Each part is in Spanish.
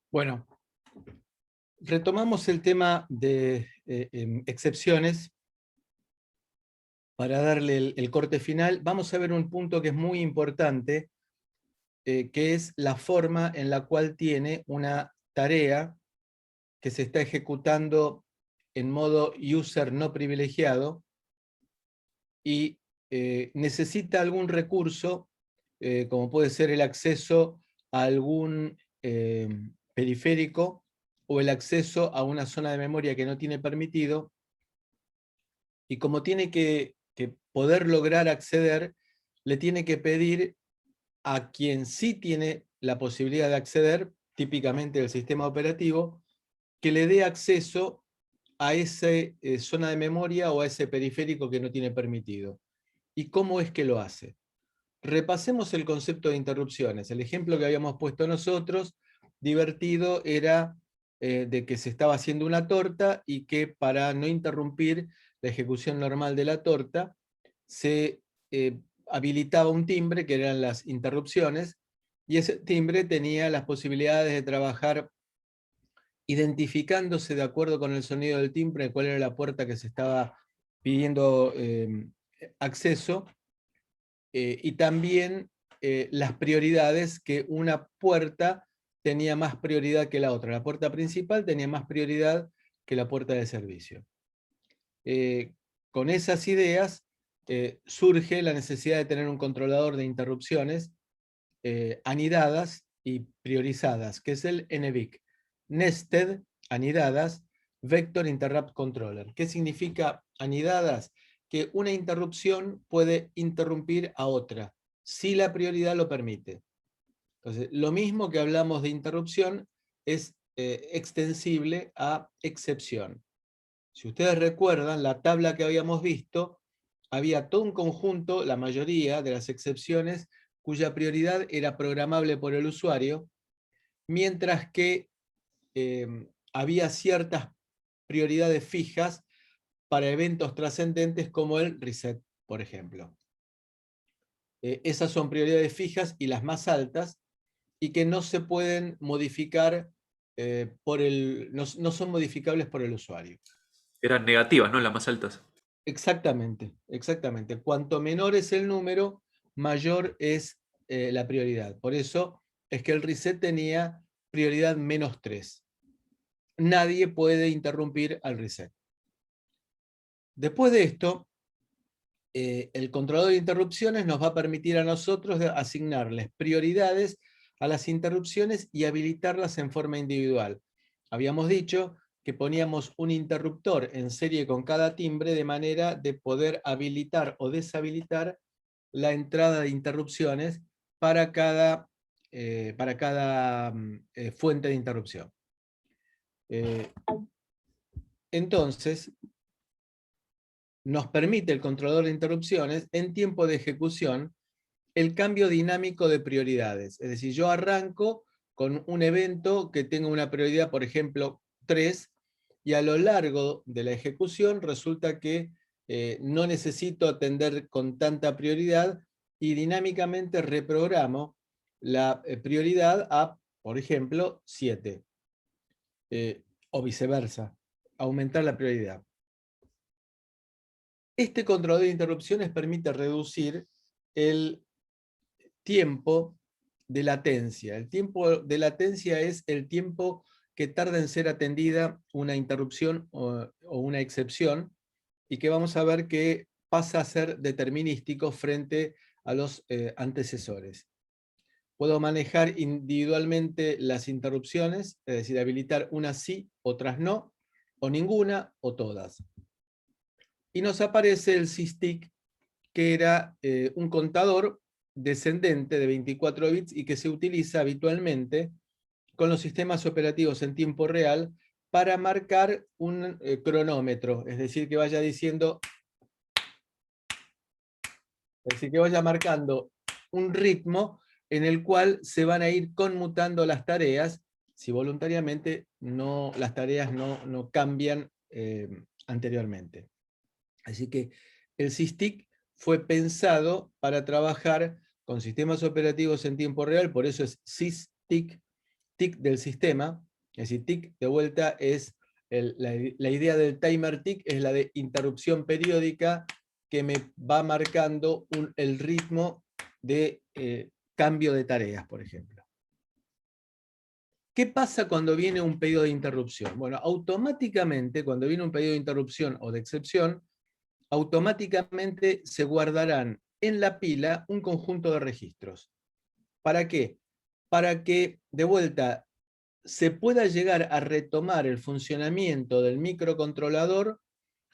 Bueno, retomamos el tema de excepciones para darle el corte final. Vamos a ver un punto que es muy importante, que es la forma en la cual tiene una tarea que se está ejecutando en modo user no privilegiado y necesita algún recurso, como puede ser el acceso a algún periférico o el acceso a una zona de memoria que no tiene permitido, y como tiene que poder lograr acceder, le tiene que pedir a quien sí tiene la posibilidad de acceder, típicamente el sistema operativo, que le dé acceso a esa zona de memoria o a ese periférico que no tiene permitido. ¿Y cómo es que lo hace? Repasemos el concepto de interrupciones. El ejemplo que habíamos puesto nosotros, divertido, era de que se estaba haciendo una torta y que para no interrumpir la ejecución normal de la torta, se habilitaba un timbre, que eran las interrupciones, y ese timbre tenía las posibilidades de trabajar identificándose de acuerdo con el sonido del timbre cuál era la puerta que se estaba pidiendo acceso, y también las prioridades, que una puerta tenía más prioridad que la otra. La puerta principal tenía más prioridad que la puerta de servicio. Con esas ideas surge la necesidad de tener un controlador de interrupciones anidadas y priorizadas, que es el NVIC, Nested, anidadas, Vector Interrupt Controller. ¿Qué significa anidadas? Que una interrupción puede interrumpir a otra, si la prioridad lo permite. Entonces, lo mismo que hablamos de interrupción es extensible a excepción. Si ustedes recuerdan, la tabla que habíamos visto, había todo un conjunto, la mayoría de las excepciones, cuya prioridad era programable por el usuario, mientras que había ciertas prioridades fijas para eventos trascendentes como el reset, por ejemplo. Esas son prioridades fijas y las más altas, y que no se pueden modificar no son modificables por el usuario. Eran negativas, ¿no? Las más altas. Exactamente, exactamente. Cuanto menor es el número, mayor es la prioridad. Por eso es que el reset tenía prioridad -3. Nadie puede interrumpir al reset. Después de esto, el controlador de interrupciones nos va a permitir a nosotros asignarles prioridades a las interrupciones y habilitarlas en forma individual. Habíamos dicho que poníamos un interruptor en serie con cada timbre, de manera de poder habilitar o deshabilitar la entrada de interrupciones para cada fuente de interrupción. Entonces, nos permite el controlador de interrupciones, en tiempo de ejecución, el cambio dinámico de prioridades. Es decir, yo arranco con un evento que tenga una prioridad, por ejemplo, 3, y a lo largo de la ejecución resulta que no necesito atender con tanta prioridad, y dinámicamente reprogramo la prioridad a, por ejemplo, 7, o viceversa, aumentar la prioridad. Este controlador de interrupciones permite reducir el tiempo de latencia. El tiempo de latencia es el tiempo que tarda en ser atendida una interrupción o una excepción, y que vamos a ver que pasa a ser determinístico frente a los antecesores. Puedo manejar individualmente las interrupciones, es decir, habilitar unas sí, otras no, o ninguna, o todas. Y nos aparece el SysTick, que era un contador descendente de 24 bits y que se utiliza habitualmente con los sistemas operativos en tiempo real para marcar un cronómetro, es decir, que vaya diciendo, es decir, que vaya marcando un ritmo en el cual se van a ir conmutando las tareas, si voluntariamente las tareas no cambian anteriormente. Así que el SysTick fue pensado para trabajar con sistemas operativos en tiempo real, por eso es SysTick, tick del sistema. Es decir, tick de vuelta es la idea del timer tick, es la de interrupción periódica que me va marcando el ritmo de cambio de tareas, por ejemplo. ¿Qué pasa cuando viene un pedido de interrupción? Bueno, automáticamente, cuando viene un pedido de interrupción o de excepción, automáticamente se guardarán en la pila un conjunto de registros. ¿Para qué? Para que, de vuelta, se pueda llegar a retomar el funcionamiento del microcontrolador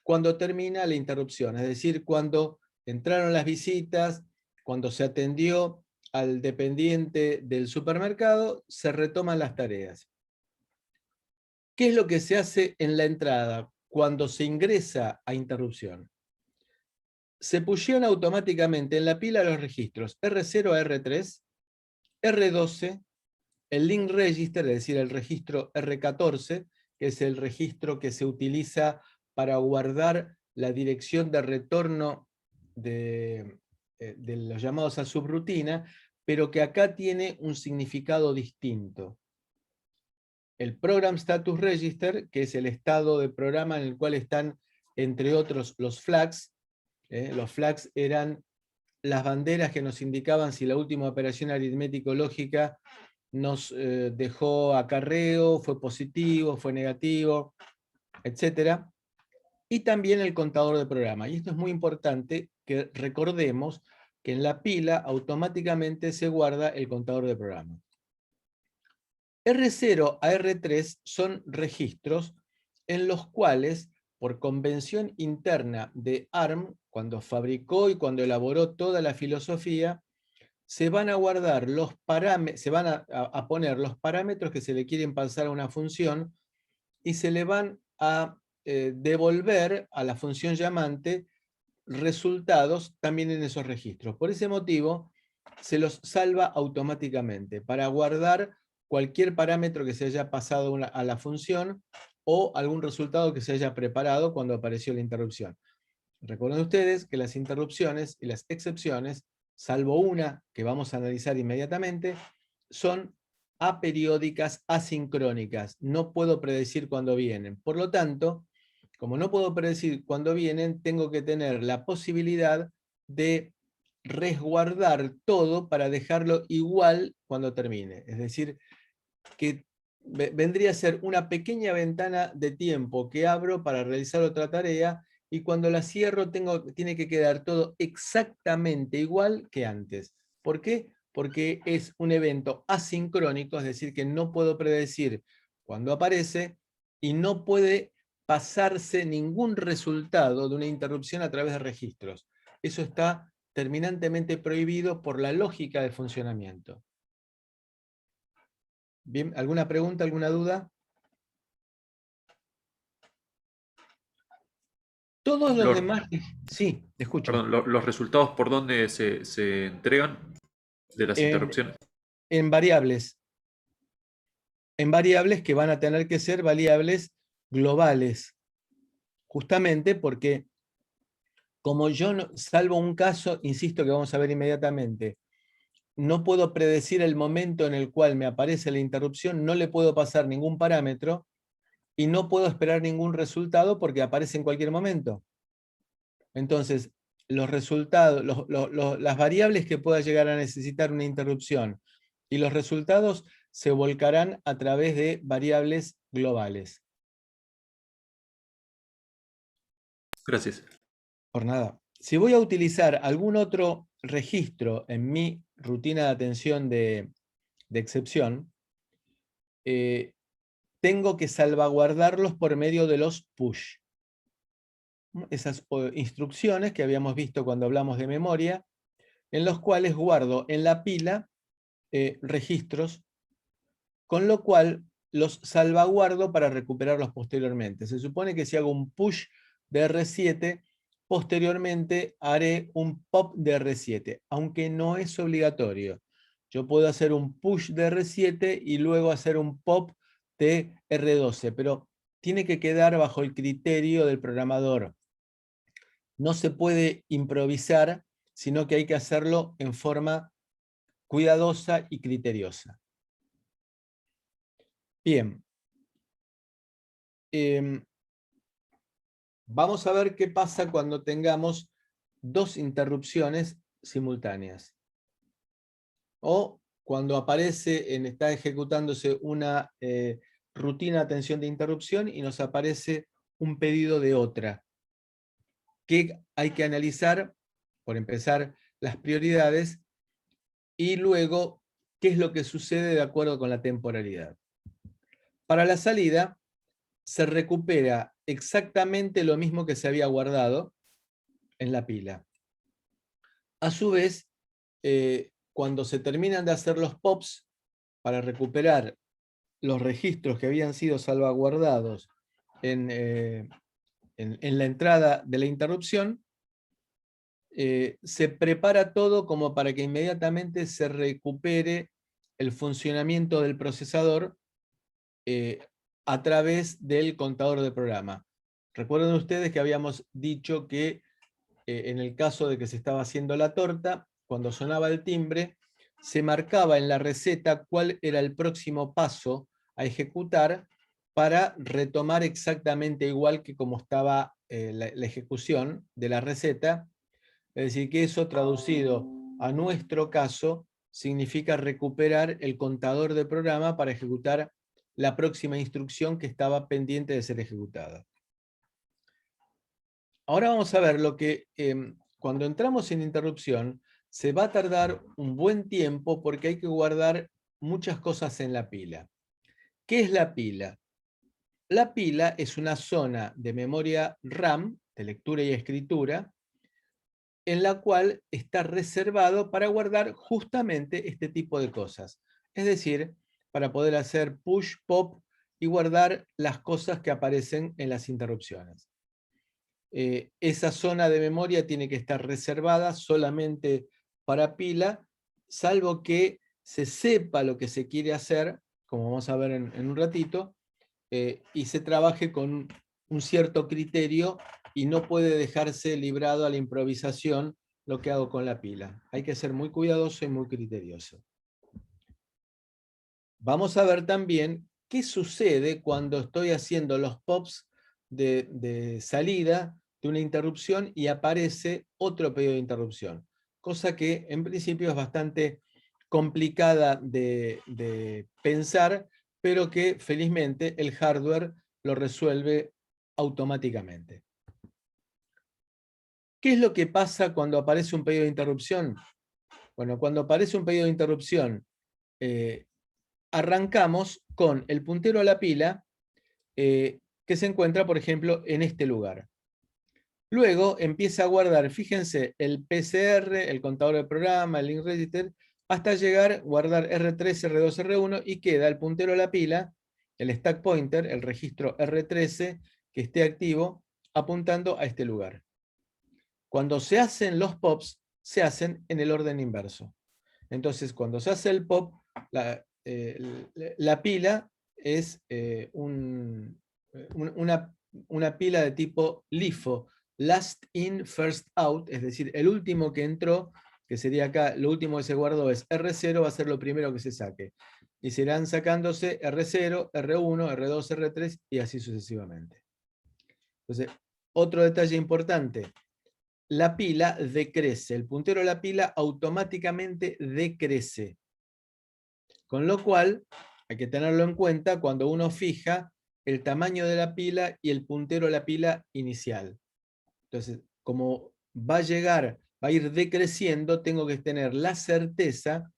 cuando termina la interrupción, es decir, cuando entraron las visitas, cuando se atendió al dependiente del supermercado, se retoman las tareas. ¿Qué es lo que se hace en la entrada cuando se ingresa a interrupción? Se pusieron automáticamente en la pila los registros R0 a R3, R12, el link register, es decir, el registro R14, que es el registro que se utiliza para guardar la dirección de retorno de los llamados a subrutina, pero que acá tiene un significado distinto. El Program Status Register, que es el estado de programa en el cual están, entre otros, los flags. Los flags eran las banderas que nos indicaban si la última operación aritmético-lógica nos dejó acarreo, fue positivo, fue negativo, etc. Y también el contador de programa. Y esto es muy importante que recordemos que en la pila automáticamente se guarda el contador de programa. R0 a R3 son registros en los cuales, por convención interna de ARM, cuando fabricó y cuando elaboró toda la filosofía, se van a guardar los parámetros, se van a poner los parámetros que se le quieren pasar a una función y se le van a devolver a la función llamante resultados también en esos registros. Por ese motivo, se los salva automáticamente para guardar cualquier parámetro que se haya pasado a la función o algún resultado que se haya preparado cuando apareció la interrupción. Recuerden ustedes que las interrupciones y las excepciones, salvo una que vamos a analizar inmediatamente, son aperiódicas, asincrónicas. No puedo predecir cuándo vienen. Por lo tanto, como no puedo predecir cuándo vienen, tengo que tener la posibilidad de resguardar todo para dejarlo igual cuando termine. Es decir, que vendría a ser una pequeña ventana de tiempo que abro para realizar otra tarea y cuando la cierro tiene que quedar todo exactamente igual que antes. ¿Por qué? Porque es un evento asincrónico, es decir, que no puedo predecir cuándo aparece y no puede pasarse ningún resultado de una interrupción a través de registros. Eso está terminantemente prohibido por la lógica de funcionamiento. Bien, ¿alguna pregunta, alguna duda? Todos los Los, demás... Sí, escucho. perdón, los resultados por dónde se entregan de las En, interrupciones. en variables. En variables que van a tener que ser variables globales. Justamente porque, como yo, salvo un caso, insisto que vamos a ver inmediatamente, no puedo predecir el momento en el cual me aparece la interrupción, no le puedo pasar ningún parámetro y no puedo esperar ningún resultado porque aparece en cualquier momento. Entonces, los resultados, las variables que pueda llegar a necesitar una interrupción y los resultados se volcarán a través de variables globales. Gracias. Por nada. Si voy a utilizar algún otro registro en mi rutina de atención de excepción, tengo que salvaguardarlos por medio de los push. Esas instrucciones que habíamos visto cuando hablamos de memoria, en los cuales guardo en la pila registros, con lo cual los salvaguardo para recuperarlos posteriormente. Se supone que si hago un push de R7, posteriormente haré un pop de R7, aunque no es obligatorio. Yo puedo hacer un push de R7 y luego hacer un pop de R12, pero tiene que quedar bajo el criterio del programador. No se puede improvisar, sino que hay que hacerlo en forma cuidadosa y criteriosa. Bien. Vamos a ver qué pasa cuando tengamos dos interrupciones simultáneas. O cuando está ejecutándose una rutina de atención de interrupción y nos aparece un pedido de otra. Que hay que analizar, por empezar, las prioridades y luego qué es lo que sucede de acuerdo con la temporalidad. Para la salida, se recupera exactamente lo mismo que se había guardado en la pila. A su vez, cuando se terminan de hacer los pops para recuperar los registros que habían sido salvaguardados en la entrada de la interrupción, se prepara todo como para que inmediatamente se recupere el funcionamiento del procesador a través del contador de programa. Recuerden ustedes que habíamos dicho que en el caso de que se estaba haciendo la torta, cuando sonaba el timbre, se marcaba en la receta cuál era el próximo paso a ejecutar para retomar exactamente igual que como estaba la ejecución de la receta. Es decir, que eso traducido a nuestro caso significa recuperar el contador de programa para ejecutar la próxima instrucción que estaba pendiente de ser ejecutada. Ahora vamos a ver lo que cuando entramos en interrupción se va a tardar un buen tiempo porque hay que guardar muchas cosas en la pila. ¿Qué es la pila? La pila es una zona de memoria RAM, de lectura y escritura, en la cual está reservado para guardar justamente este tipo de cosas. Es decir, para poder hacer push, pop y guardar las cosas que aparecen en las interrupciones. Esa zona de memoria tiene que estar reservada solamente para pila, salvo que se sepa lo que se quiere hacer, como vamos a ver en un ratito, y se trabaje con un cierto criterio y no puede dejarse librado a la improvisación lo que hago con la pila. Hay que ser muy cuidadoso y muy criterioso. Vamos a ver también qué sucede cuando estoy haciendo los pops de salida de una interrupción y aparece otro pedido de interrupción. Cosa que en principio es bastante complicada de pensar, pero que felizmente el hardware lo resuelve automáticamente. ¿Qué es lo que pasa cuando aparece un pedido de interrupción? Bueno, cuando aparece un pedido de interrupción, arrancamos con el puntero a la pila que se encuentra, por ejemplo, en este lugar. Luego empieza a guardar, fíjense, el PCR, el contador de programa, el link register, hasta llegar a guardar R3, R2, R1 y queda el puntero a la pila, el stack pointer, el registro R13 que esté activo, apuntando a este lugar. Cuando se hacen los pops, se hacen en el orden inverso. Entonces, cuando se hace el pop, la pila es una pila de tipo LIFO, last in, first out, es decir, el último que entró, que sería acá, lo último que se guardó es R0, va a ser lo primero que se saque. Y se irán sacándose R0, R1, R2, R3 y así sucesivamente. Entonces, otro detalle importante, la pila decrece, el puntero de la pila automáticamente decrece. Con lo cual, hay que tenerlo en cuenta cuando uno fija el tamaño de la pila y el puntero de la pila inicial. Entonces, como va a ir decreciendo, tengo que tener la certeza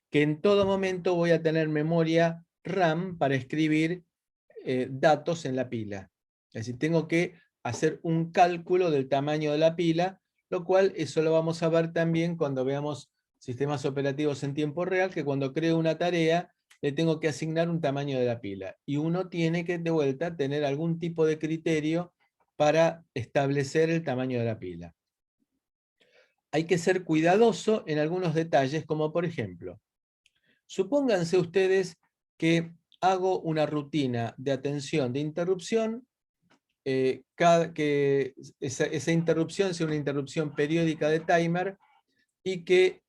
que en todo momento voy a tener memoria RAM para escribir datos en la pila. Es decir, tengo que hacer un cálculo del tamaño de la pila, lo cual eso lo vamos a ver también cuando veamos sistemas operativos en tiempo real, que cuando creo una tarea le tengo que asignar un tamaño de la pila. Y uno tiene que, de vuelta, tener algún tipo de criterio para establecer el tamaño de la pila. Hay que ser cuidadoso en algunos detalles, como por ejemplo, supónganse ustedes que hago una rutina de atención de interrupción, que esa interrupción sea una interrupción periódica de timer y que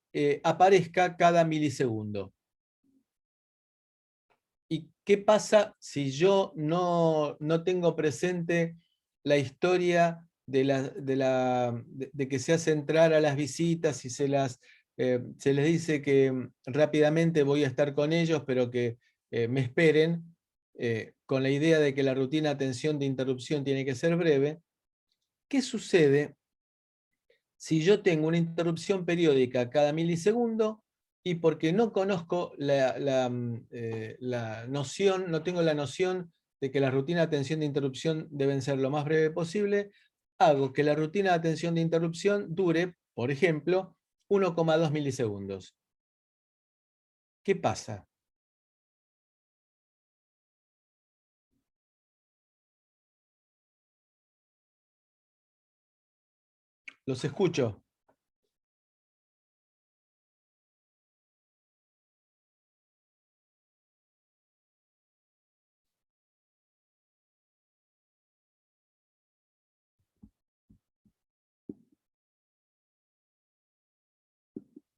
aparezca cada milisegundo. ¿Y qué pasa si yo no tengo presente la historia de que se hace entrar a las visitas y se les dice que rápidamente voy a estar con ellos, pero que me esperen, con la idea de que la rutina de atención de interrupción tiene que ser breve? ¿Qué sucede si yo tengo una interrupción periódica cada milisegundo y porque no conozco la noción, no tengo la noción de que la rutina de atención de interrupción deben ser lo más breve posible, hago que la rutina de atención de interrupción dure, por ejemplo, 1,2 milisegundos? ¿Qué pasa? Los escucho.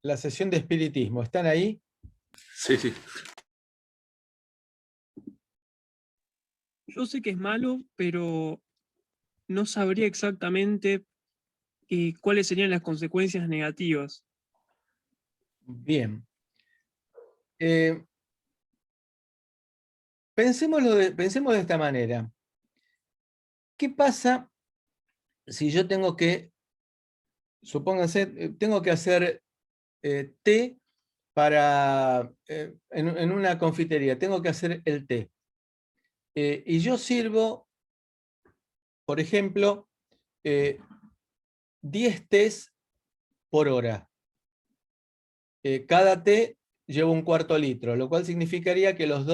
La sesión de espiritismo, ¿están ahí? Sí, sí. Yo sé que es malo, pero no sabría exactamente cuáles serían las consecuencias negativas. Bien. Pensemos de esta manera. ¿Qué pasa si yo tengo que, supónganse, tengo que hacer té en una confitería, tengo que hacer el té? Y yo sirvo, por ejemplo, 10 tés por hora. Cada té lleva un cuarto litro, lo cual significaría que los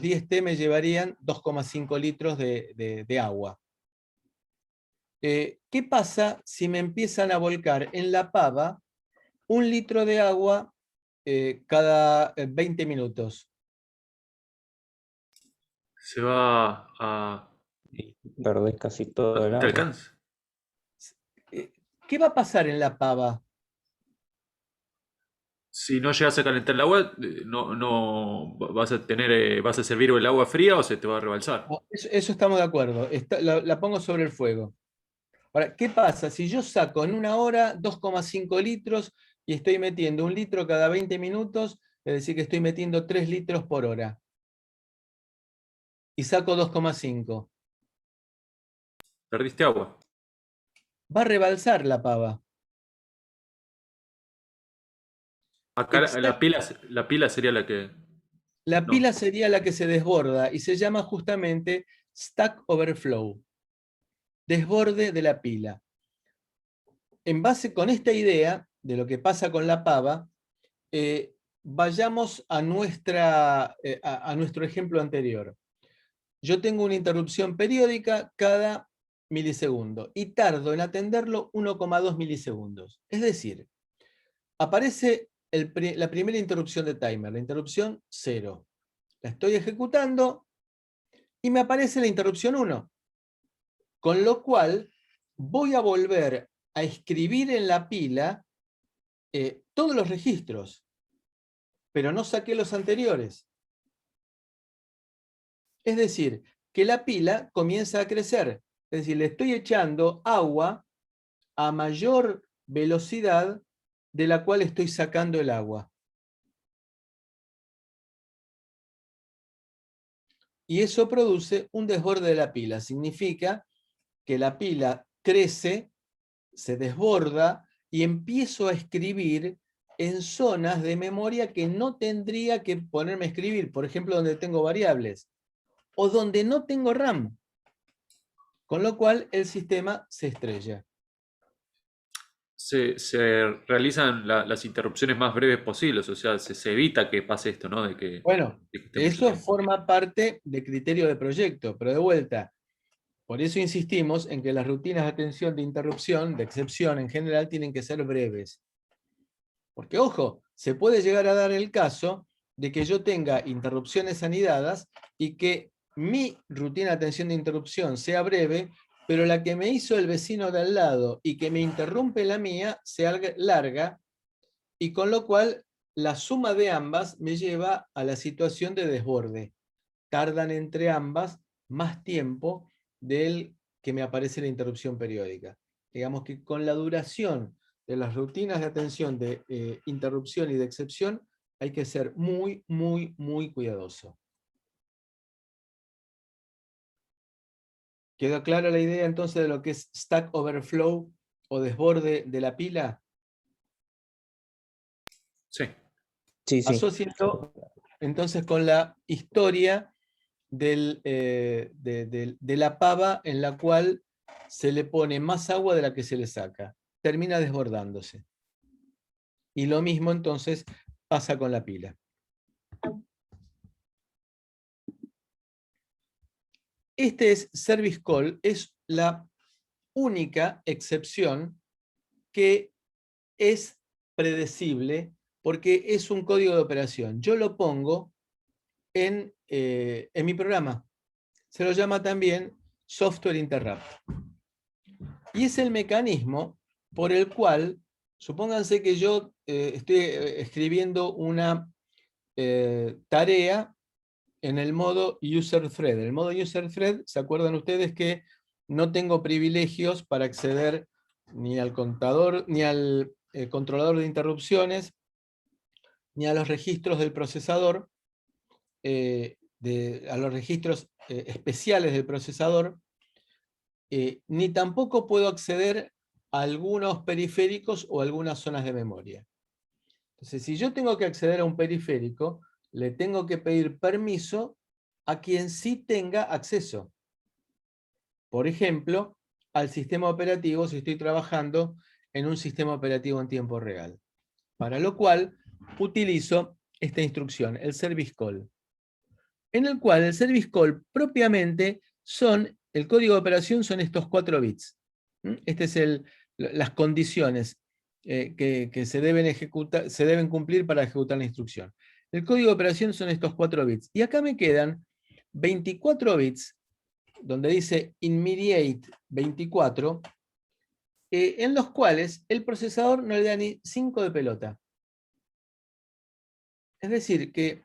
10 té me llevarían 2,5 litros de agua. ¿Qué pasa si me empiezan a volcar en la pava 1 litro de agua cada 20 minutos? Se va a... Y perdés casi todo el ¿Te agua. alcanza? ¿Qué va a pasar en la pava? Si no llegas a calentar el agua, no vas a tener, vas a servir el agua fría o se te va a rebalsar. Eso estamos de acuerdo, la pongo sobre el fuego. Ahora, ¿qué pasa si yo saco en una hora 2,5 litros y estoy metiendo 1 litro cada 20 minutos? Es decir, que estoy metiendo 3 litros por hora. Y saco 2,5. Perdiste agua. Va a rebalsar la pava. Acá la pila sería la que... La No. pila sería la que se desborda y se llama justamente stack overflow, desborde de la pila. En base con esta idea de lo que pasa con la pava, vayamos a nuestro ejemplo anterior. Yo tengo una interrupción periódica cada milisegundo y tardo en atenderlo 1,2 milisegundos. Es decir, aparece la primera interrupción de timer, la interrupción 0. La estoy ejecutando y me aparece la interrupción 1. Con lo cual voy a volver a escribir en la pila todos los registros, pero no saqué los anteriores. Es decir, que la pila comienza a crecer. Es decir, le estoy echando agua a mayor velocidad de la cual estoy sacando el agua. Y eso produce un desborde de la pila. Significa que la pila crece, se desborda y empiezo a escribir en zonas de memoria que no tendría que ponerme a escribir. Por ejemplo, donde tengo variables. O donde no tengo RAM. Con lo cual el sistema se estrella. Se realizan las interrupciones más breves posibles, o sea, se evita que pase esto, ¿no? Bueno, de que esté mucho eso tiempo. forma parte del criterio de proyecto, pero de vuelta, por eso insistimos en que las rutinas de atención de interrupción, de excepción en general, tienen que ser breves. Porque, ojo, se puede llegar a dar el caso de que yo tenga interrupciones anidadas y que mi rutina de atención de interrupción sea breve, pero la que me hizo el vecino de al lado y que me interrumpe la mía sea larga, y con lo cual la suma de ambas me lleva a la situación de desborde. tardan entre ambas más tiempo del que me aparece la interrupción periódica. Digamos que con la duración de las rutinas de atención de interrupción y de excepción hay que ser muy, muy, muy cuidadoso. ¿Quedó clara la idea entonces de lo que es stack overflow o desborde de la pila? Sí. Sí, sí. Asociando entonces con la historia de la pava en la cual se le pone más agua de la que se le saca. Termina desbordándose. Y lo mismo entonces pasa con la pila. Este es service call, es la única excepción que es predecible porque es un código de operación. Yo lo pongo en mi programa. Se lo llama también software interrupt. Y es el mecanismo por el cual, supónganse que yo estoy escribiendo una tarea en el modo user thread. El modo user thread, ¿se acuerdan ustedes que no tengo privilegios para acceder ni al contador, ni al controlador de interrupciones, ni a los registros del procesador, a los registros especiales del procesador, ni tampoco puedo acceder a algunos periféricos o algunas zonas de memoria. Entonces, si yo tengo que acceder a un periférico, le tengo que pedir permiso a quien sí tenga acceso. Por ejemplo, al sistema operativo si estoy trabajando en un sistema operativo en tiempo real. Para lo cual utilizo esta instrucción, el service call. En el cual el service call propiamente el código de operación son estos 4 bits. Estas son las condiciones que se deben cumplir para ejecutar la instrucción. El código de operación son estos 4 bits. Y acá me quedan 24 bits, donde dice immediate 24, en los cuales el procesador no le da ni 5 de pelota. Es decir, que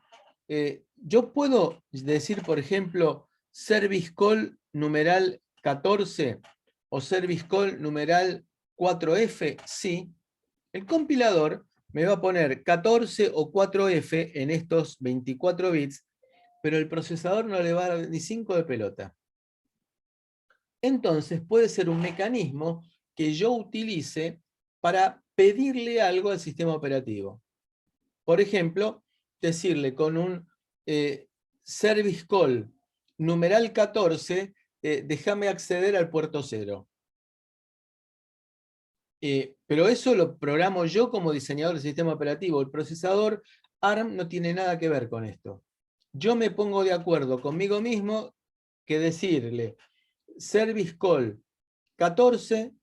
yo puedo decir, por ejemplo, service call numeral 14 o service call numeral 4F, sí. El compilador me va a poner 14 o 4F en estos 24 bits, pero el procesador no le va a dar ni 5 de pelota. Entonces puede ser un mecanismo que yo utilice para pedirle algo al sistema operativo. Por ejemplo, decirle con un service call numeral 14, déjame acceder al puerto 0. Pero eso lo programo yo como diseñador del sistema operativo. El procesador ARM no tiene nada que ver con esto. Yo me pongo de acuerdo conmigo mismo que decirle service call 14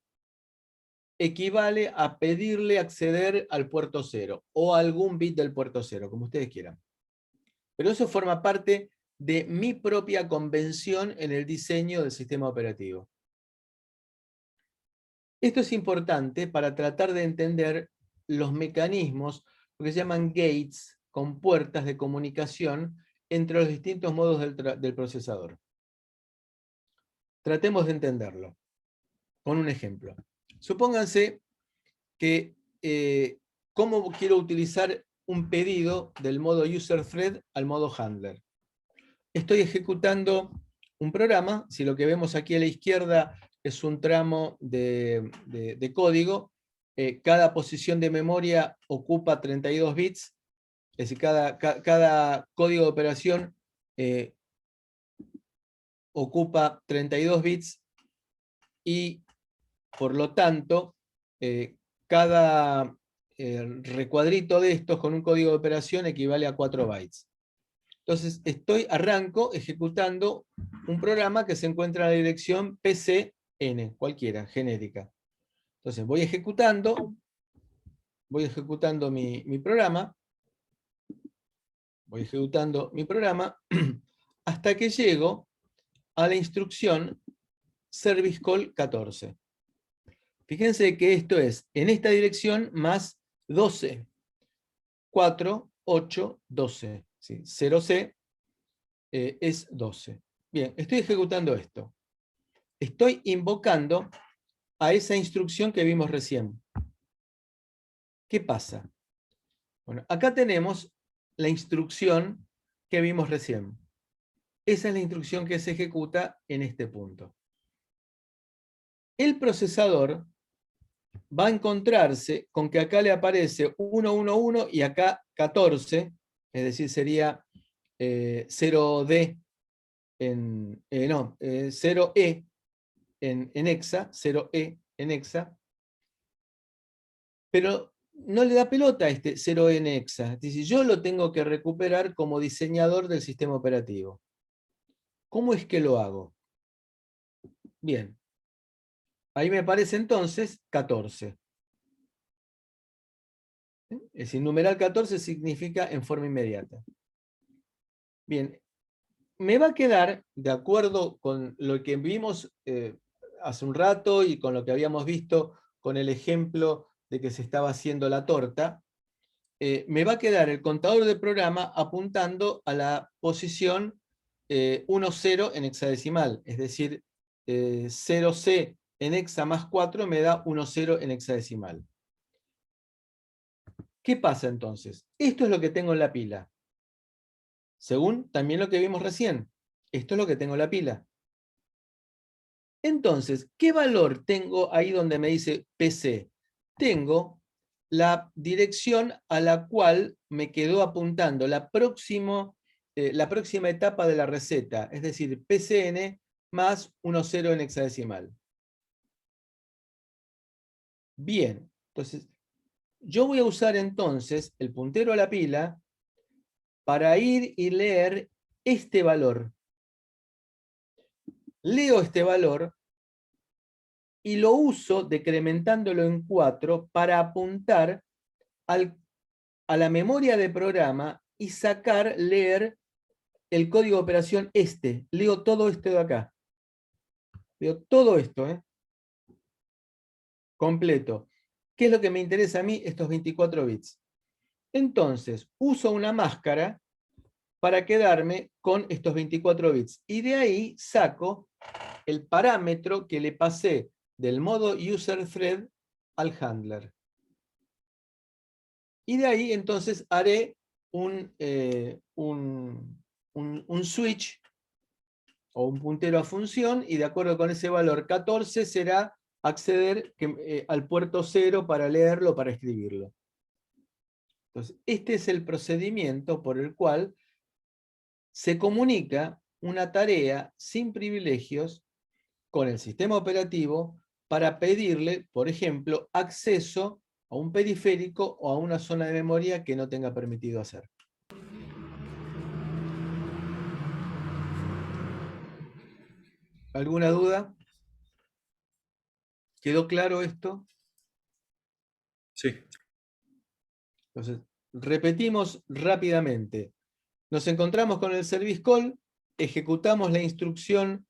equivale a pedirle acceder al puerto 0 o a algún bit del puerto 0, como ustedes quieran. Pero eso forma parte de mi propia convención en el diseño del sistema operativo. Esto es importante para tratar de entender los mecanismos, lo que se llaman gates, con puertas de comunicación entre los distintos modos del procesador. Tratemos de entenderlo con un ejemplo. Supónganse que cómo quiero utilizar un pedido del modo user thread al modo handler. Estoy ejecutando un programa, si lo que vemos aquí a la izquierda es un tramo de código, cada posición de memoria ocupa 32 bits, es decir, cada código de operación ocupa 32 bits y por lo tanto cada recuadrito de estos con un código de operación equivale a 4 bytes. Entonces arranco ejecutando un programa que se encuentra en la dirección PCN, cualquiera, genérica. Entonces voy ejecutando mi programa, hasta que llego a la instrucción service call 14. Fíjense que esto es en esta dirección más 12, 4, 8, 12. ¿Sí? 0C, es 12. Bien, estoy ejecutando esto. Estoy invocando a esa instrucción que vimos recién. ¿Qué pasa? Bueno, acá tenemos la instrucción que vimos recién. Esa es la instrucción que se ejecuta en este punto. El procesador va a encontrarse con que acá le aparece 111 y acá 14, es decir, sería 0D en, 0E en hexa, 0E en hexa, pero no le da pelota a este 0E en hexa. Es decir, yo lo tengo que recuperar como diseñador del sistema operativo. ¿Cómo es que lo hago? Bien, ahí me aparece entonces 14. Es decir, numeral 14 significa en forma inmediata. Bien, me va a quedar, de acuerdo con lo que vimos hace un rato y con lo que habíamos visto con el ejemplo de que se estaba haciendo la torta, me va a quedar el contador de programa apuntando a la posición 10 en hexadecimal, es decir, 0C en hexa más 4 me da 10 en hexadecimal. ¿Qué pasa entonces? Esto es lo que tengo en la pila. Según también lo que vimos recién. Esto es lo que tengo en la pila. Entonces, ¿qué valor tengo ahí donde me dice PC? Tengo la dirección a la cual me quedó apuntando la próxima etapa de la receta, es decir, PCN más 10 en hexadecimal. Bien, entonces, yo voy a usar entonces el puntero a la pila para ir y leer este valor. Leo este valor y lo uso decrementándolo en 4 para apuntar a la memoria de programa y leer el código de operación este. Leo todo esto de acá. Leo todo esto, completo. ¿Qué es lo que me interesa a mí? Estos 24 bits. Entonces, uso una máscara para quedarme con estos 24 bits. Y de ahí saco el parámetro que le pasé del modo user_thread al handler. Y de ahí entonces haré un switch o un puntero a función, y de acuerdo con ese valor 14 será acceder al puerto 0 para leerlo, para escribirlo. Entonces, este es el procedimiento por el cual se comunica una tarea sin privilegios con el sistema operativo para pedirle, por ejemplo, acceso a un periférico o a una zona de memoria que no tenga permitido hacer. ¿Alguna duda? ¿Quedó claro esto? Sí. Entonces, repetimos rápidamente. Nos encontramos con el service call, ejecutamos la instrucción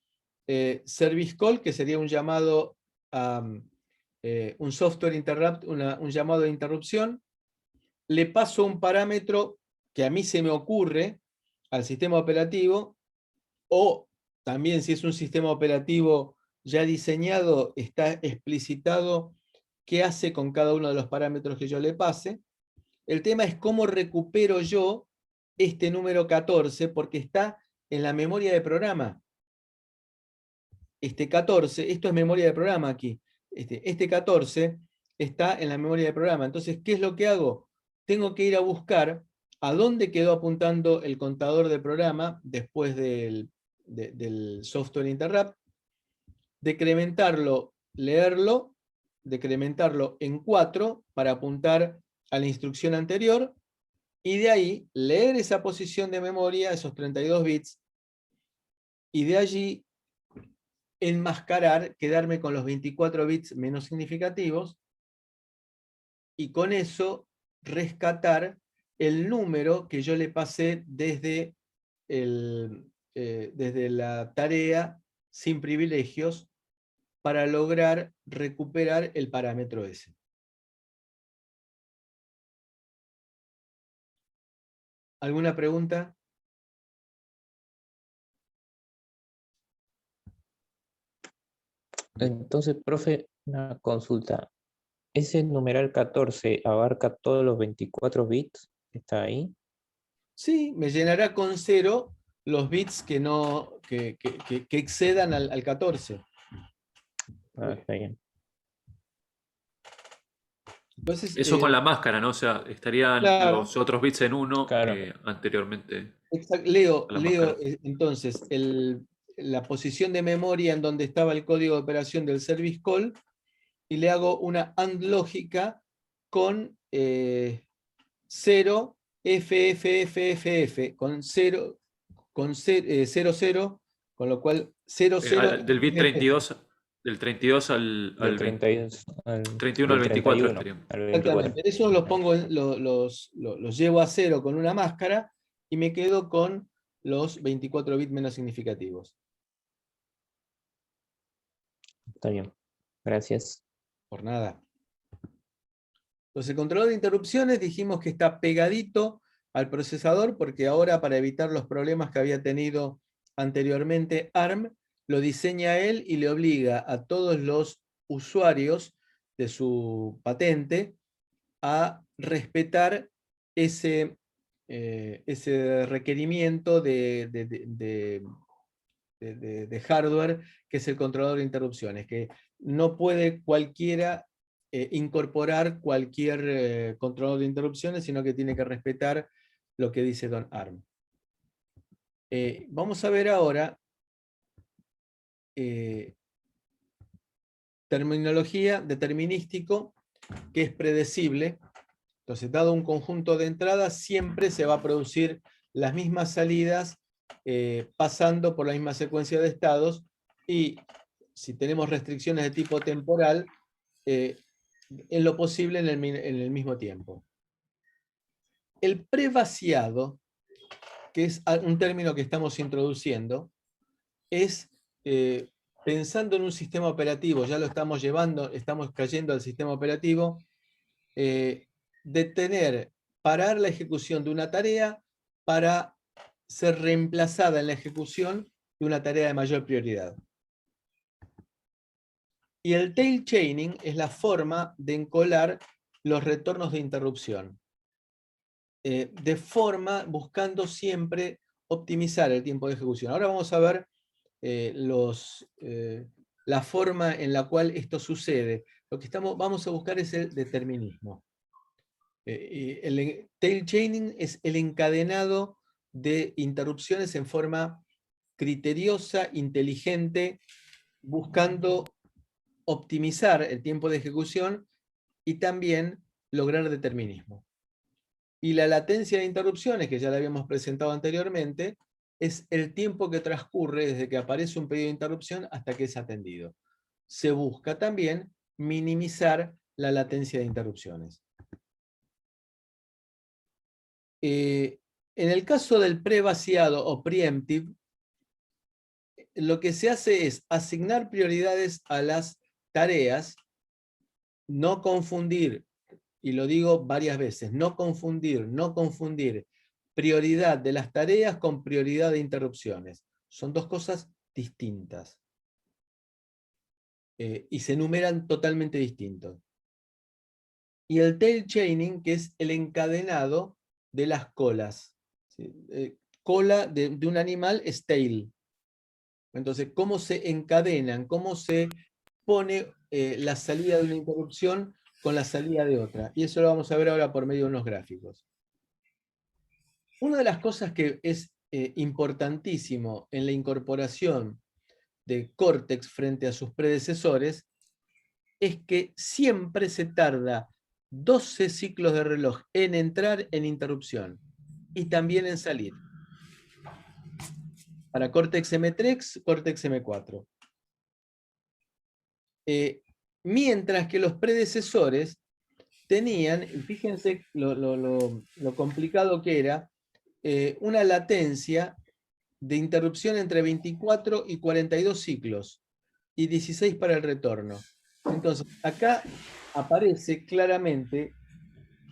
service call, que sería un llamado a un software interrupt, un llamado de interrupción. Le paso un parámetro que a mí se me ocurre al sistema operativo, o también si es un sistema operativo ya diseñado, está explicitado qué hace con cada uno de los parámetros que yo le pase. El tema es cómo recupero yo este número 14, porque está en la memoria de programa. Este 14, esto es memoria de programa aquí. Este 14 está en la memoria de programa. Entonces, ¿qué es lo que hago? Tengo que ir a buscar a dónde quedó apuntando el contador de programa después del software interrupt, decrementarlo, leerlo, decrementarlo en 4 para apuntar a la instrucción anterior, y de ahí leer esa posición de memoria, esos 32 bits, y de allí enmascarar, quedarme con los 24 bits menos significativos, y con eso rescatar el número que yo le pasé desde la tarea sin privilegios para lograr recuperar el parámetro ese. ¿Alguna pregunta? Entonces, profe, una consulta. ¿Ese numeral 14 abarca todos los 24 bits que está ahí? Sí, me llenará con 0 los bits que, no, que excedan al 14. Ah, está bien. Entonces, Eso con la máscara, ¿no? O sea, estarían claro, los otros bits en 1 Claro. anteriormente leo, a la máscara. entonces la posición de memoria en donde estaba el código de operación del service call y le hago una AND lógica con 0, FFFFF, con 0, con 0, 0, con lo cual 0, 0, Del bit 32, del 32 Del al 32 al, 31 al del 24 31 estarían. al 24. exactamente. Eso los pongo, los llevo a 0 con una máscara y me quedo con los 24 bits menos significativos. Está bien. Gracias. Por nada. Entonces, el controlador de interrupciones dijimos que está pegadito al procesador porque ahora, para evitar los problemas que había tenido anteriormente ARM, lo diseña él y le obliga a todos los usuarios de su patente a respetar ese requerimiento de hardware, que es el controlador de interrupciones, que no puede cualquiera incorporar cualquier controlador de interrupciones, sino que tiene que respetar lo que dice Don ARM. Vamos a ver ahora terminología determinístico, que es predecible. Entonces, dado un conjunto de entradas, siempre se va a producir las mismas salidas pasando por la misma secuencia de estados, y si tenemos restricciones de tipo temporal, en lo posible en el mismo tiempo. El prevaciado, que es un término que estamos introduciendo, es pensando en un sistema operativo, ya lo estamos llevando, estamos cayendo al sistema operativo, parar la ejecución de una tarea para ser reemplazada en la ejecución de una tarea de mayor prioridad. Y el tail chaining es la forma de encolar los retornos de interrupción, buscando siempre optimizar el tiempo de ejecución. Ahora vamos a ver la forma en la cual esto sucede. Lo que vamos a buscar es el determinismo. El tail chaining es el encadenado de interrupciones en forma criteriosa, inteligente, buscando optimizar el tiempo de ejecución y también lograr determinismo. Y la latencia de interrupciones, que ya la habíamos presentado anteriormente, es el tiempo que transcurre desde que aparece un pedido de interrupción hasta que es atendido. Se busca también minimizar la latencia de interrupciones. En el caso del prevaciado o preemptive, lo que se hace es asignar prioridades a las tareas, no confundir, y lo digo varias veces, no confundir prioridad de las tareas con prioridad de interrupciones. Son dos cosas distintas. Y se enumeran totalmente distintos. Y el tail chaining, que es el encadenado de las colas. ¿Sí? Cola de un animal es tail. Entonces, ¿cómo se encadenan? ¿Cómo se pone la salida de una interrupción con la salida de otra? Y eso lo vamos a ver ahora por medio de unos gráficos. Una de las cosas que es importantísimo en la incorporación de Cortex frente a sus predecesores es que siempre se tarda 12 ciclos de reloj en entrar en interrupción y también en salir. Para Cortex M3, Cortex M4. Mientras que los predecesores tenían, fíjense lo complicado que era, una latencia de interrupción entre 24 y 42 ciclos y 16 para el retorno. Entonces, acá aparece claramente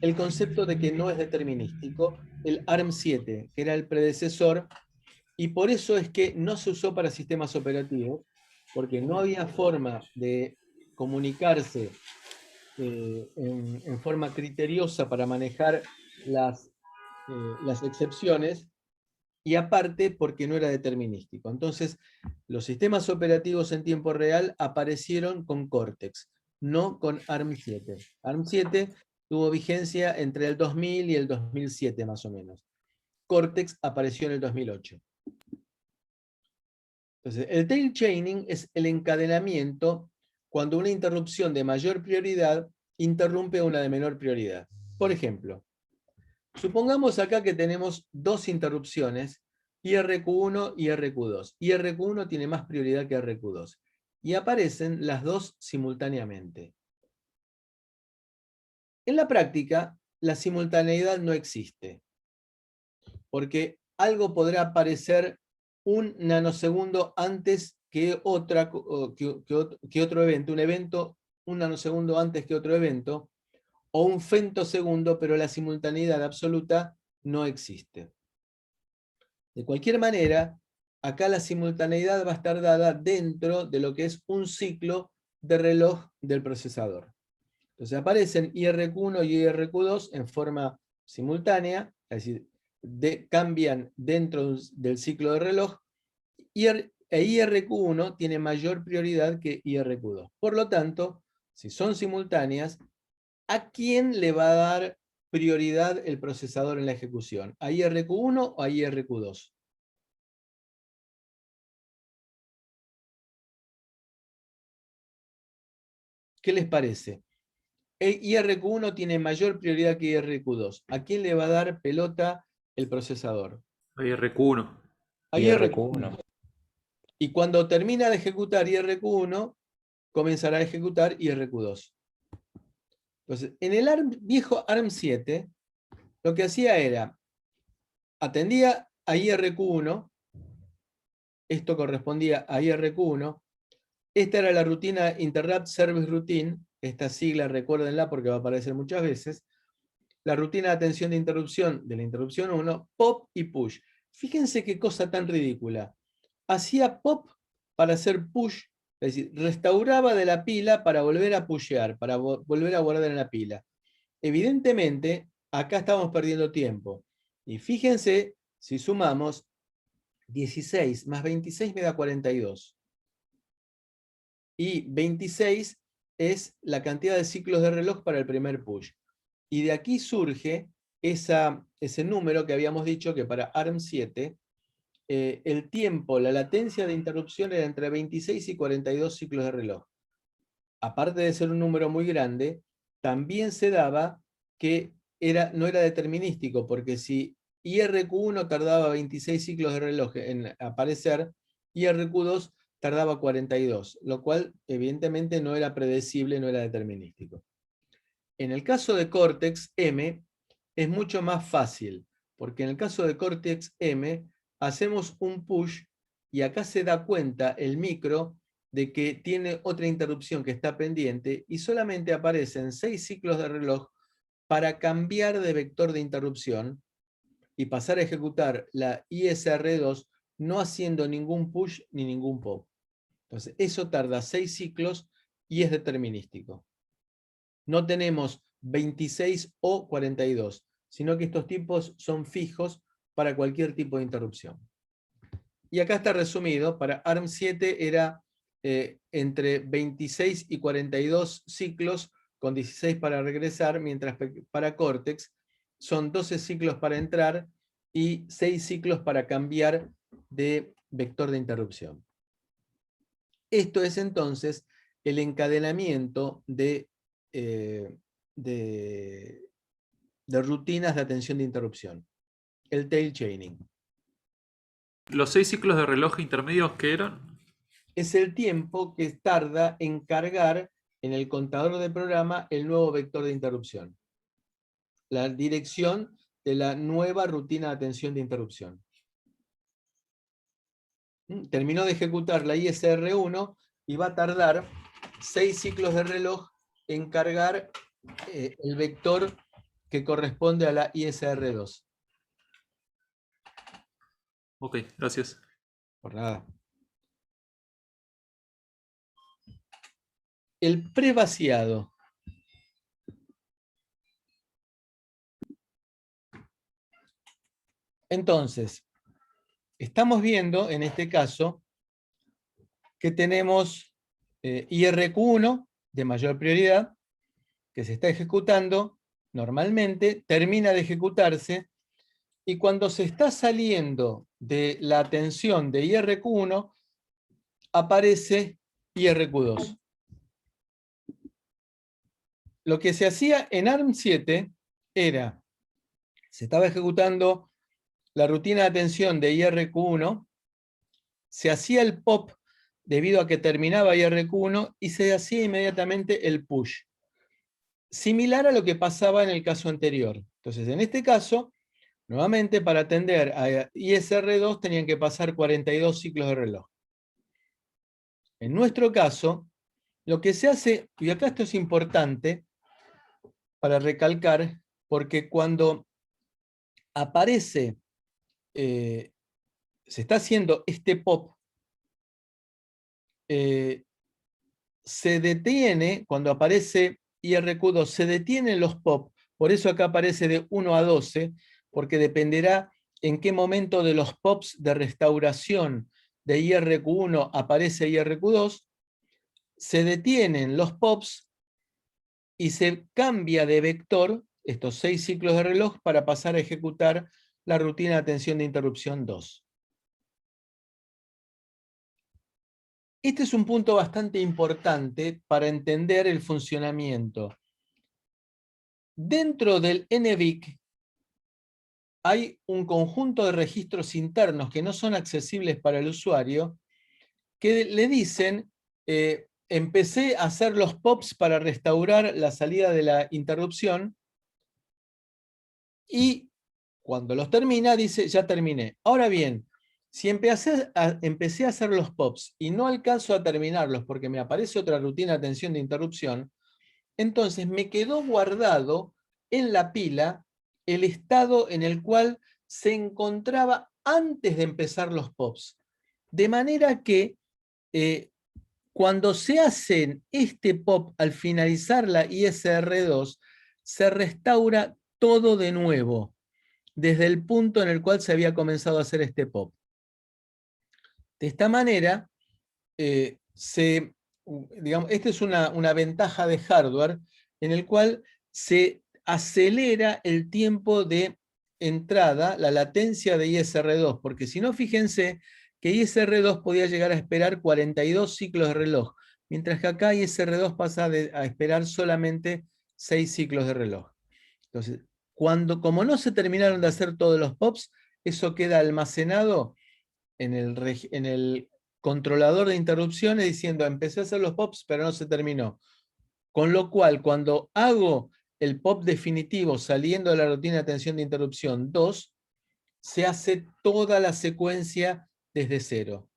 el concepto de que no es determinístico, el ARM7, que era el predecesor, y por eso es que no se usó para sistemas operativos, porque no había forma de comunicarse en forma criteriosa para manejar las excepciones, y aparte porque no era determinístico. Entonces, los sistemas operativos en tiempo real aparecieron con Cortex, no con ARM7. ARM7 tuvo vigencia entre el 2000 y el 2007 más o menos. Cortex apareció en el 2008. Entonces, el tail chaining es el encadenamiento cuando una interrupción de mayor prioridad interrumpe una de menor prioridad. Por ejemplo, supongamos acá que tenemos dos interrupciones, IRQ1 y IRQ2. IRQ1 tiene más prioridad que IRQ2. Y aparecen las dos simultáneamente. En la práctica, la simultaneidad no existe. Porque algo podrá aparecer un nanosegundo antes que otro evento. Un evento un nanosegundo antes que otro evento. O un femtosegundo, pero la simultaneidad absoluta no existe. De cualquier manera, acá la simultaneidad va a estar dada dentro de lo que es un ciclo de reloj del procesador. Entonces aparecen IRQ1 y IRQ2 en forma simultánea, es decir, cambian dentro del ciclo de reloj, e IRQ1 tiene mayor prioridad que IRQ2. Por lo tanto, si son simultáneas, ¿a quién le va a dar prioridad el procesador en la ejecución? ¿A IRQ1 o a IRQ2? ¿Qué les parece? IRQ1 tiene mayor prioridad que IRQ2. ¿A quién le va a dar pelota el procesador? IRQ1. A IRQ1. Y cuando termina de ejecutar IRQ1, comenzará a ejecutar IRQ2. Entonces, en el viejo ARM7, lo que hacía era, atendía a IRQ1, esto correspondía a IRQ1, esta era la rutina Interrupt Service Routine, esta sigla recuérdenla porque va a aparecer muchas veces, la rutina de atención de interrupción de la interrupción 1, pop y push. Fíjense qué cosa tan ridícula. Hacía pop para hacer push, es decir, restauraba de la pila para volver a pushear, para volver a guardar en la pila. Evidentemente, acá estamos perdiendo tiempo. Y fíjense, si sumamos, 16 más 26 me da 42. Y 26 es la cantidad de ciclos de reloj para el primer push. Y de aquí surge ese número que habíamos dicho que para ARM7 el tiempo, la latencia de interrupción era entre 26 y 42 ciclos de reloj. Aparte de ser un número muy grande, también se daba que no era determinístico, porque si IRQ1 tardaba 26 ciclos de reloj en aparecer, IRQ2 tardaba 42, lo cual evidentemente no era predecible, no era determinístico. En el caso de Cortex-M es mucho más fácil, porque en el caso de Cortex-M hacemos un push y acá se da cuenta el micro de que tiene otra interrupción que está pendiente y solamente aparecen 6 ciclos de reloj para cambiar de vector de interrupción y pasar a ejecutar la ISR2 no haciendo ningún push ni ningún pop. Entonces eso tarda 6 ciclos y es determinístico. No tenemos 26 o 42, sino que estos tipos son fijos para cualquier tipo de interrupción. Y acá está resumido, para ARM7 era entre 26 y 42 ciclos, con 16 para regresar, mientras para Cortex son 12 ciclos para entrar y 6 ciclos para cambiar de vector de interrupción. Esto es entonces el encadenamiento de rutinas de atención de interrupción, el tail chaining. ¿Los 6 ciclos de reloj intermedios qué eran? Es el tiempo que tarda en cargar en el contador de programa el nuevo vector de interrupción. La dirección de la nueva rutina de atención de interrupción. Terminó de ejecutar la ISR1 y va a tardar 6 ciclos de reloj en cargar el vector que corresponde a la ISR2. Ok, gracias. Por nada. el prevaciado. Entonces, estamos viendo en este caso que tenemos IRQ1 de mayor prioridad, que se está ejecutando normalmente, termina de ejecutarse, y cuando se está saliendo de la atención de IRQ1, aparece IRQ2. Lo que se hacía en ARM7 era, se estaba ejecutando la rutina de atención de IRQ1, se hacía el pop debido a que terminaba IRQ1 y se hacía inmediatamente el push. Similar a lo que pasaba en el caso anterior. Entonces, en este caso, nuevamente, para atender a ISR2 tenían que pasar 42 ciclos de reloj. En nuestro caso, lo que se hace, y acá esto es importante para recalcar, porque cuando aparece, se está haciendo este pop, se detiene, cuando aparece IRQ2, se detienen los pop, por eso acá aparece de 1 a 12, porque dependerá en qué momento de los pops de restauración de IRQ1 aparece IRQ2, se detienen los pops y se cambia de vector, estos 6 ciclos de reloj, para pasar a ejecutar la rutina de atención de interrupción 2. Este es un punto bastante importante para entender el funcionamiento. Dentro del NVIC hay un conjunto de registros internos que no son accesibles para el usuario, que le dicen, empecé a hacer los pops para restaurar la salida de la interrupción, y cuando los termina dice, ya terminé. Ahora bien, si empecé a hacer los pops y no alcanzo a terminarlos porque me aparece otra rutina de atención de interrupción, entonces me quedó guardado en la pila el estado en el cual se encontraba antes de empezar los pops. De manera que cuando se hacen este pop al finalizar la ISR2, se restaura todo de nuevo, desde el punto en el cual se había comenzado a hacer este pop. De esta manera, digamos, esta es una ventaja de hardware en el cual se acelera el tiempo de entrada, la latencia de ISR2, porque si no, fíjense que ISR2 podía llegar a esperar 42 ciclos de reloj, mientras que acá ISR2 pasa a esperar solamente 6 ciclos de reloj. Entonces, como no se terminaron de hacer todos los pops, eso queda almacenado en el controlador de interrupciones diciendo, empecé a hacer los pops, pero no se terminó. Con lo cual, cuando hago el pop definitivo saliendo de la rutina de atención de interrupción 2, se hace toda la secuencia desde cero,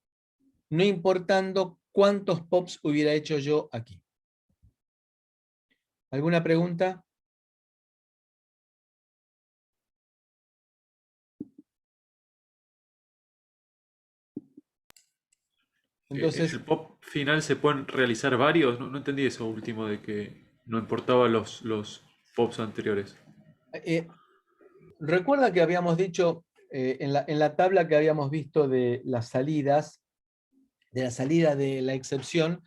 no importando cuántos pops hubiera hecho yo aquí. ¿Alguna pregunta? Entonces, ¿El pop final se pueden realizar varios? No entendí eso último de que no importaba los pops anteriores. recuerda que habíamos dicho en la tabla que habíamos visto de las salidas, de la salida de la excepción,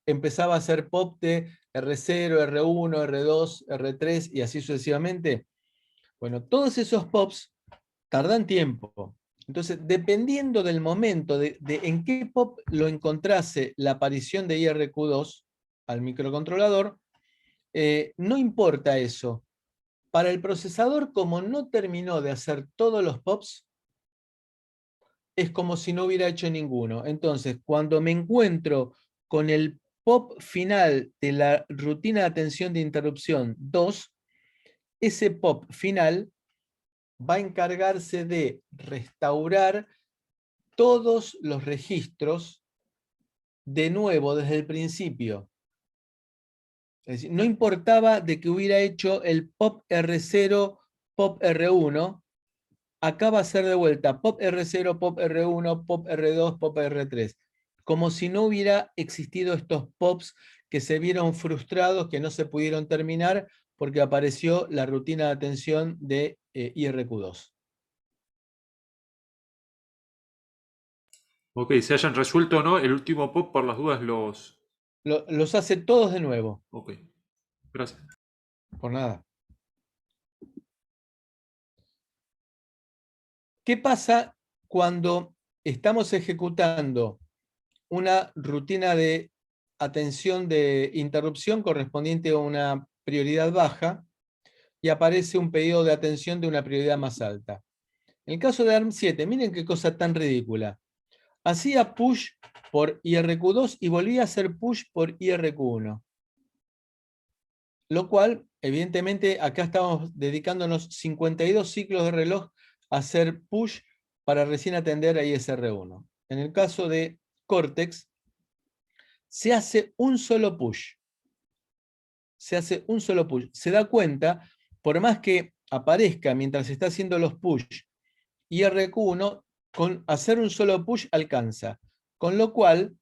empezaba a hacer pop de R0, R1, R2, R3 y así sucesivamente. Bueno, todos esos pops tardan tiempo. Entonces, dependiendo del momento de en qué pop lo encontrase la aparición de IRQ2 al microcontrolador, no importa eso. Para el procesador, como no terminó de hacer todos los pops, es como si no hubiera hecho ninguno. Entonces, cuando me encuentro con el pop final de la rutina de atención de interrupción 2, ese pop final va a encargarse de restaurar todos los registros de nuevo desde el principio. Es decir, no importaba de que hubiera hecho el pop R0, pop R1, acá va a ser de vuelta pop R0, pop R1, pop R2, pop R3. como si no hubiera existido estos pops que se vieron frustrados, que no se pudieron terminar porque apareció la rutina de atención de IRQ2. Ok, se hayan resuelto o no, el último pop por las dudas los... Los hace todos de nuevo. Ok, gracias. Por nada. ¿Qué pasa cuando estamos ejecutando una rutina de atención de interrupción correspondiente a una prioridad baja y aparece un pedido de atención de una prioridad más alta? En el caso de ARM7, miren qué cosa tan ridícula. Hacía push por IRQ2 y volvía a hacer push por IRQ1. Lo cual, evidentemente, acá estamos dedicándonos 52 ciclos de reloj a hacer push para recién atender a ISR1. En el caso de Cortex, se hace un solo push. Se hace un solo push. Se da cuenta, por más que aparezca mientras está haciendo los push IRQ1, con hacer un solo push alcanza. Con lo cual,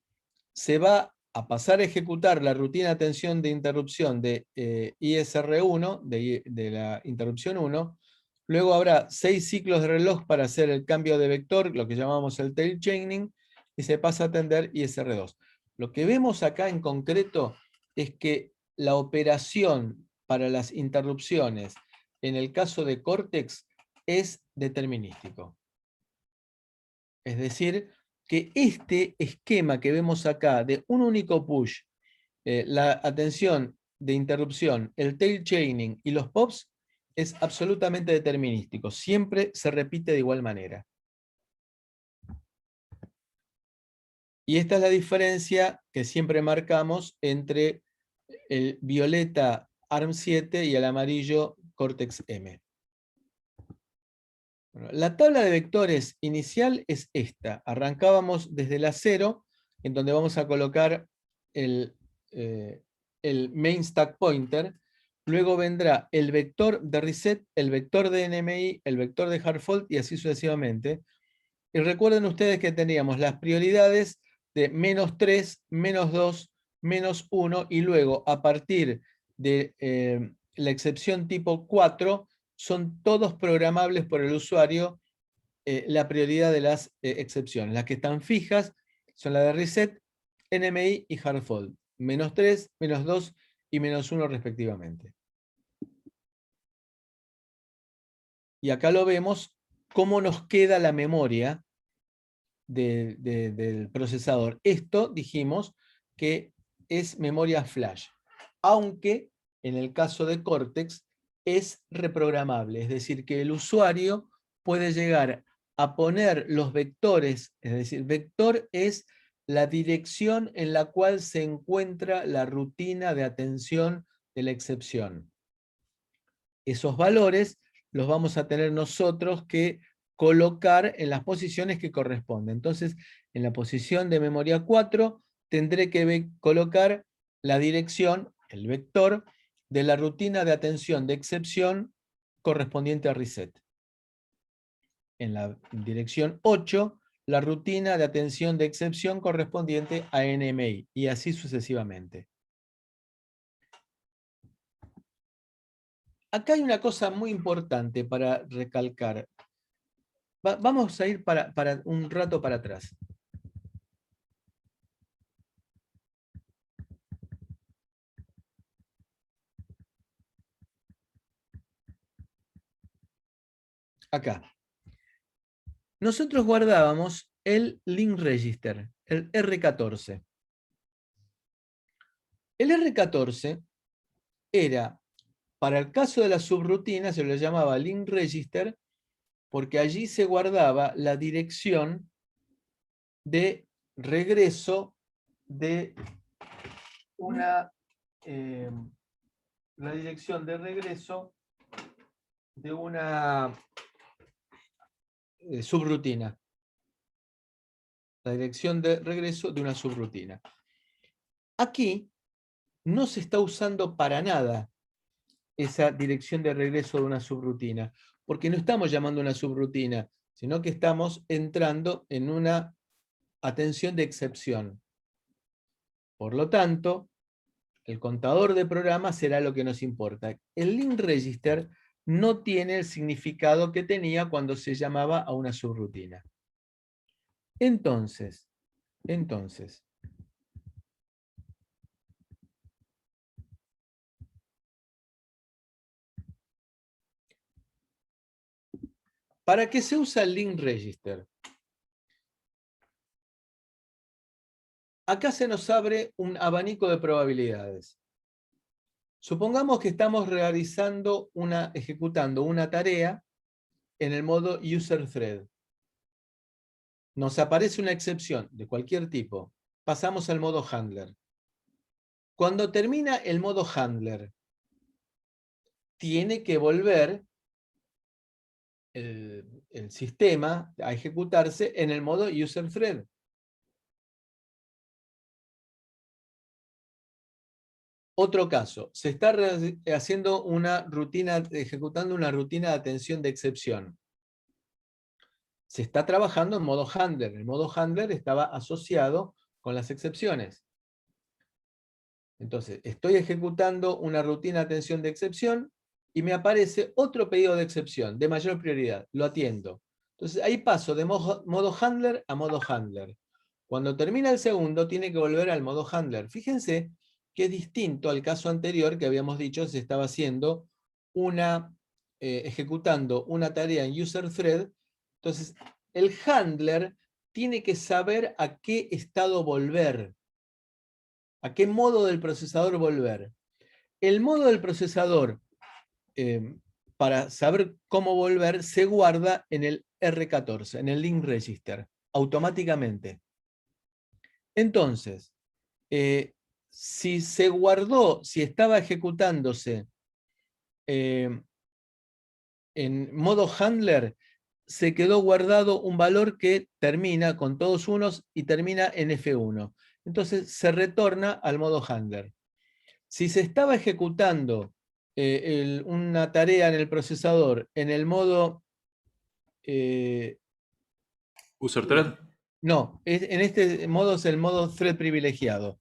se va a pasar a ejecutar la rutina de atención de interrupción de ISR1, de la interrupción 1, luego habrá 6 ciclos de reloj para hacer el cambio de vector, lo que llamamos el tail chaining, y se pasa a atender ISR2. Lo que vemos acá en concreto es que la operación para las interrupciones en el caso de Cortex es determinístico. Es decir, que este esquema que vemos acá de un único push, la atención de interrupción, el tail chaining y los pops es absolutamente determinístico. Siempre se repite de igual manera. Y esta es la diferencia que siempre marcamos entre el violeta ARM7 y el amarillo Cortex-M. Bueno, la tabla de vectores inicial es esta. Arrancábamos desde la 0, en donde vamos a colocar el main stack pointer. Luego vendrá el vector de reset, el vector de NMI, el vector de hard fault y así sucesivamente. Y recuerden ustedes que teníamos las prioridades de -3, -2, -1 y luego a partir de la excepción tipo 4 son todos programables por el usuario la prioridad de las excepciones. Las que están fijas son la de reset, NMI y hard fault. -3, -2 y -1 respectivamente. Y acá lo vemos cómo nos queda la memoria del procesador. Esto dijimos que es memoria flash, aunque en el caso de Cortex es reprogramable, es decir, que el usuario puede llegar a poner los vectores, es decir, vector es la dirección en la cual se encuentra la rutina de atención de la excepción. Esos valores los vamos a tener nosotros que colocar en las posiciones que corresponden. Entonces, en la posición de memoria 4, tendré que colocar la dirección, el vector, de la rutina de atención de excepción correspondiente a reset. En la dirección 8, la rutina de atención de excepción correspondiente a NMI, y así sucesivamente. Acá hay una cosa muy importante para recalcar. Vamos a ir para un rato para atrás. Acá. Nosotros guardábamos el link register, el R14. El R14 era, para el caso de la subrutina, se lo llamaba link register, porque allí se guardaba la dirección de regreso de una la dirección de regreso de una subrutina. La dirección de regreso de una subrutina. Aquí no se está usando para nada esa dirección de regreso de una subrutina, porque no estamos llamando una subrutina, sino que estamos entrando en una atención de excepción. Por lo tanto, el contador de programas será lo que nos importa. El link register no tiene el significado que tenía cuando se llamaba a una subrutina. Entonces, ¿para qué se usa el link register? Acá se nos abre un abanico de probabilidades. Supongamos que estamos ejecutando una tarea en el modo user thread. Nos aparece una excepción de cualquier tipo. Pasamos al modo handler. Cuando termina el modo handler, tiene que volver el sistema a ejecutarse en el modo user thread. Otro caso, se está haciendo una rutina, ejecutando una rutina de atención de excepción. Se está trabajando en modo handler. El modo handler estaba asociado con las excepciones. Entonces, estoy ejecutando una rutina de atención de excepción y me aparece otro pedido de excepción de mayor prioridad. Lo atiendo. Entonces, ahí paso de modo handler a modo handler. Cuando termina el segundo, tiene que volver al modo handler. Fíjense que es distinto al caso anterior que habíamos dicho, se estaba haciendo ejecutando una tarea en user thread. Entonces, el handler tiene que saber a qué estado volver. ¿A qué modo del procesador volver? El modo del procesador, para saber cómo volver, se guarda en el R14, en el link register, automáticamente. Entonces, si se guardó, si estaba ejecutándose en modo handler, se quedó guardado un valor que termina con todos unos y termina en F1. Entonces se retorna al modo handler. Si se estaba ejecutando una tarea en el procesador en el modo... ¿User thread? No, en este modo es el modo thread privilegiado.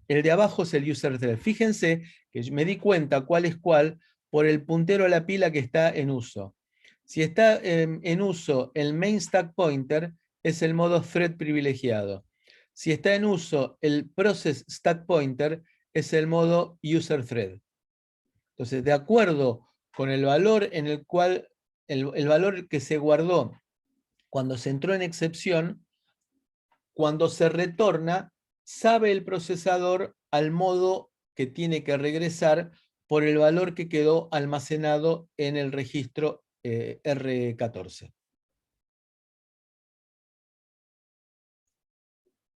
El de abajo es el user thread. Fíjense que me di cuenta cuál es cuál por el puntero a la pila que está en uso. Si está en uso el main stack pointer, es el modo thread privilegiado. Si está en uso el process stack pointer, es el modo user thread. Entonces, de acuerdo con el valor en el cual, el valor que se guardó cuando se entró en excepción, cuando se retorna, sabe el procesador al modo que tiene que regresar por el valor que quedó almacenado en el registro R14.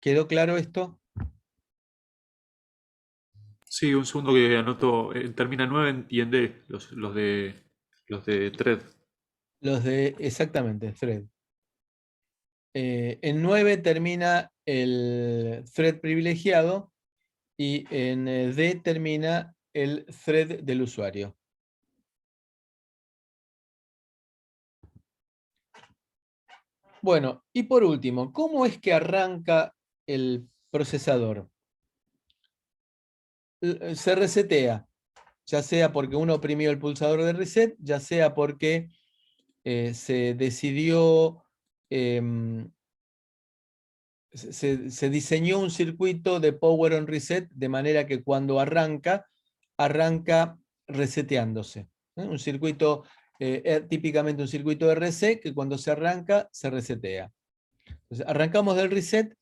¿Quedó claro esto? Sí, un segundo que anoto. Termina en 9 y en D, los de thread. Exactamente, thread. En 9 termina el thread privilegiado y en D termina el thread del usuario. Bueno, y por último, ¿cómo es que arranca el procesador? Se resetea, ya sea porque uno oprimió el pulsador de reset, ya sea porque se decidió, se diseñó un circuito de power on reset de manera que cuando arranca reseteándose. Un circuito, típicamente un circuito de reset que cuando se arranca se resetea. Entonces, arrancamos del reset,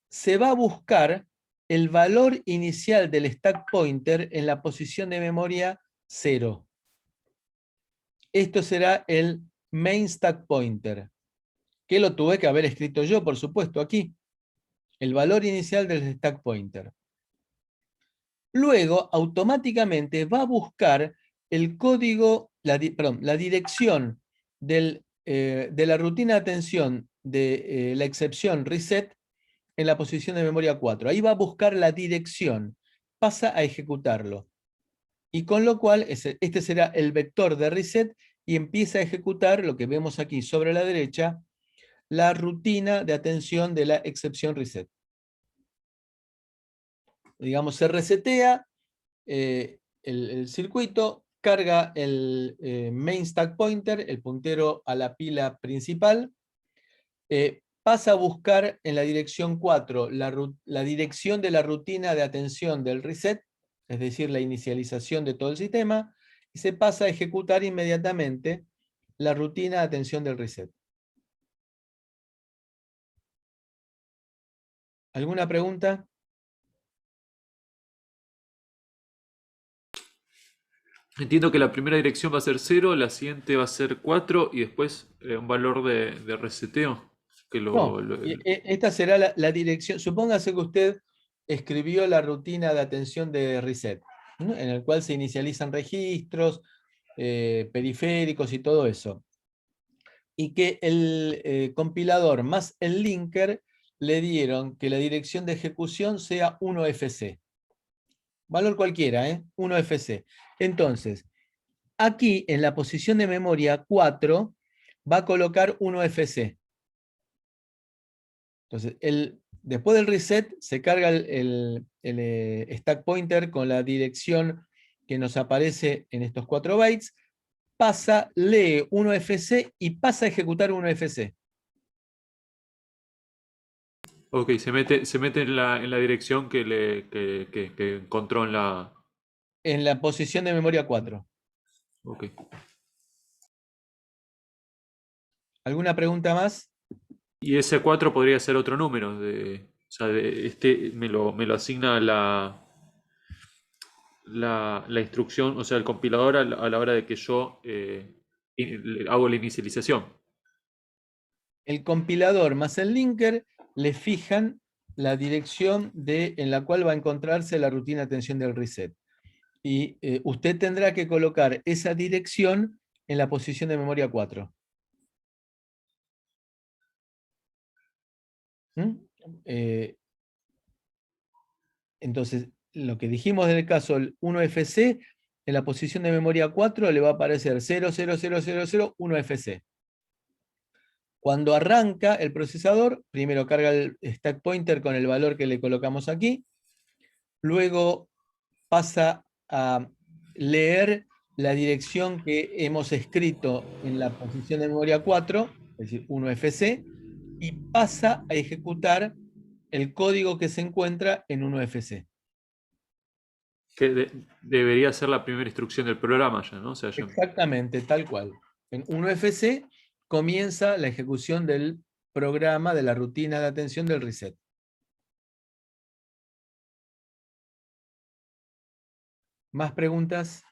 se va a buscar el valor inicial del stack pointer en la posición de memoria 0. Esto será el main stack pointer, que lo tuve que haber escrito yo, por supuesto, aquí. El valor inicial del stack pointer. Luego, automáticamente va a buscar el código, la dirección de la rutina de atención de la excepción reset en la posición de memoria 4. Ahí va a buscar la dirección, pasa a ejecutarlo. Y con lo cual, este será el vector de reset y empieza a ejecutar lo que vemos aquí sobre la derecha, la rutina de atención de la excepción reset. Digamos, se resetea el circuito, carga el main stack pointer, el puntero a la pila principal, pasa a buscar en la dirección 4 la dirección de la rutina de atención del reset, es decir, la inicialización de todo el sistema, y se pasa a ejecutar inmediatamente la rutina de atención del reset. ¿Alguna pregunta? Entiendo que la primera dirección va a ser 0, la siguiente va a ser 4 y después un valor de reseteo. Que No, esta será la dirección. Supóngase que usted escribió la rutina de atención de reset, ¿no? En el cual se inicializan registros, periféricos y todo eso. Y que el compilador más el linker le dieron que la dirección de ejecución sea 1FC. Valor cualquiera, 1FC. Entonces, aquí en la posición de memoria 4 va a colocar 1FC. Entonces, después del reset se carga el stack pointer con la dirección que nos aparece en estos 4 bytes, pasa, lee 1FC y pasa a ejecutar 1FC. Ok, se mete en la dirección que encontró en la... En la posición de memoria 4. Ok. ¿Alguna pregunta más? Y ese 4 podría ser otro número. O sea, este me lo asigna la instrucción, o sea, el compilador a la hora de que yo hago la inicialización. El compilador más el linker le fijan la dirección en la cual va a encontrarse la rutina de atención del reset. Y usted tendrá que colocar esa dirección en la posición de memoria 4. Entonces, lo que dijimos del caso 1FC, en la posición de memoria 4 le va a aparecer 00000 1FC. Cuando arranca el procesador, primero carga el stack pointer con el valor que le colocamos aquí, luego pasa a leer la dirección que hemos escrito en la posición de memoria 4, es decir, 1FC, y pasa a ejecutar el código que se encuentra en 1FC. Que debería ser la primera instrucción del programa ya, ¿no? O sea, Exactamente, tal cual. En 1FC comienza la ejecución del programa de la rutina de atención del reset. ¿Más preguntas?